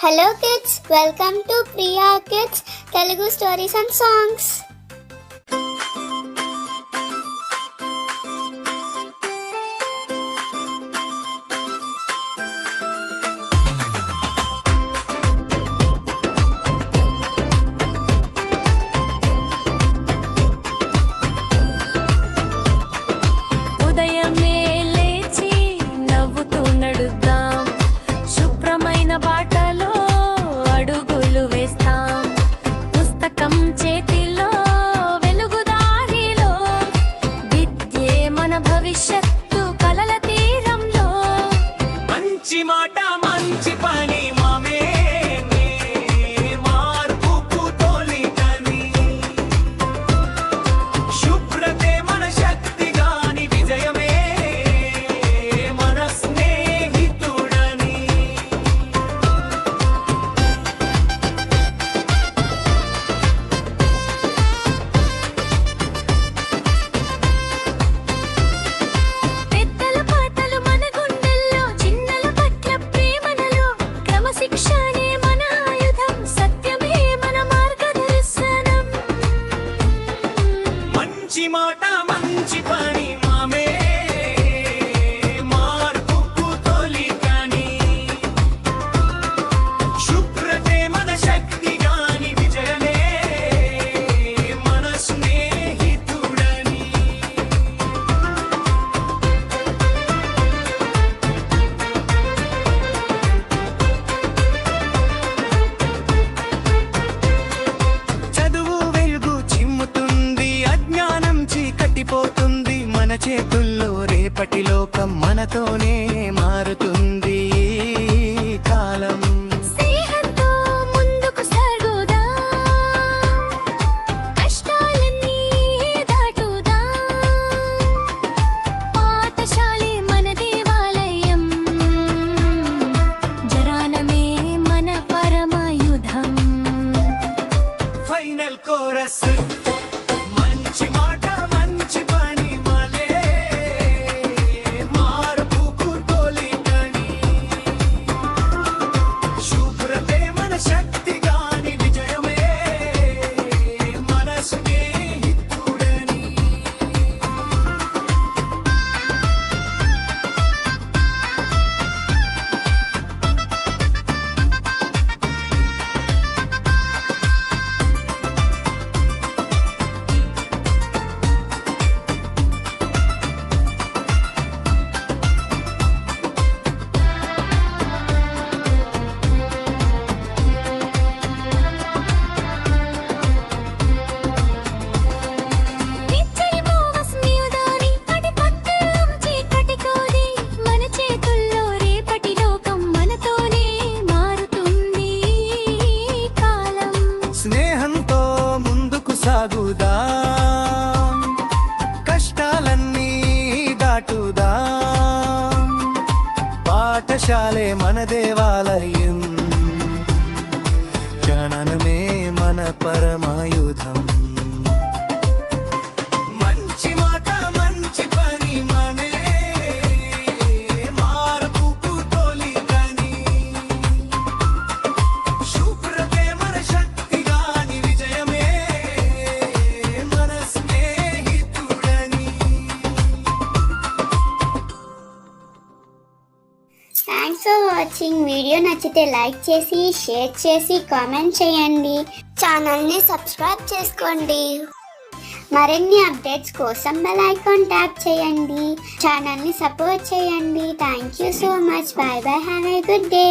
Hello kids, welcome to Priya Kids Telugu Stories and Songs. ఉదయమే లేచి నవ్వుతూ నడుద్దాం, శుభ్రమైన బాటలో అడుగులు వేస్తాం. పుస్తకం చేతిలో వెలుగుదారిలో, విద్యే మన భవిష్యత్తు కలల తీరంలో. మంచి మాట మంచి పని మామే మార్పుకు తొలికని, శుభ్రతే మన శక్తి గాని, విజయమే మన స్నేహితుడని. పెద్దల పాటలు మన గుండెల్లో, చిన్నల పట్ల ప్రేమనలో, క్రమశిక్షణే మన ఆయుధం, సత్యమే మన మార్గదర్శనం. మంచి మాట మంచి పని మామే మార్పుకు తొలికని, శుభ్రతే మన శక్తి గాని, విజయమే మన స్నేహితుడని. చదువు వెలుగు చిమ్ముతుంది, అజ్ఞానం చీకటిపోతుంది, మన చేతుల్లో రేపటి లోకం మనతోనే మారుతుంది. ఈ కాలం స్నేహంతో ముందుకు సాగుదాం, కష్టాలన్నీ దాటుదాం. పాఠశాలే మన దేవాలయం, జరానమే మన పరమాయుధం. ఫైనల్ కోరస్ మంచి మాట మంచి పని మలే మార్పుకు తొలికని, శుభ్రతే మన శక్తి గాని, విజయమే మన స్నేహితుడని. నిచ్చని మోవస్ మీదాని, అడి పక్కలం చీకటి కోది, మన చేతుల్లో రేపటి లోకం మనతోనే మారుతుంది. ఈ కాలం స్నేహంతో ముందుకు సాగుదాం, కష్టాలన్నీ దాటుదాం. పాఠశాలే మన దేవాలయం, జననమే మన పరమాయుధం. మంచి మాట మంచి పని మనే మార్పుకు తొలికని, శుభ్రతే మన శక్తి గాని, విజయమే మన స్నేహితుడని. Thanks for watching. వీడియో నచ్చితే లైక్ చేసి, షేర్ చేసి, కామెంట్ చేయండి. ఛానల్ని సబ్స్క్రైబ్ చేసుకోండి. మరిన్ని అప్డేట్స్ కోసం బెల్ ఐకాన్ ట్యాప్ చేయండి. ఛానల్ని సపోర్ట్ చేయండి. Thank you so much. Bye bye. Have a good day.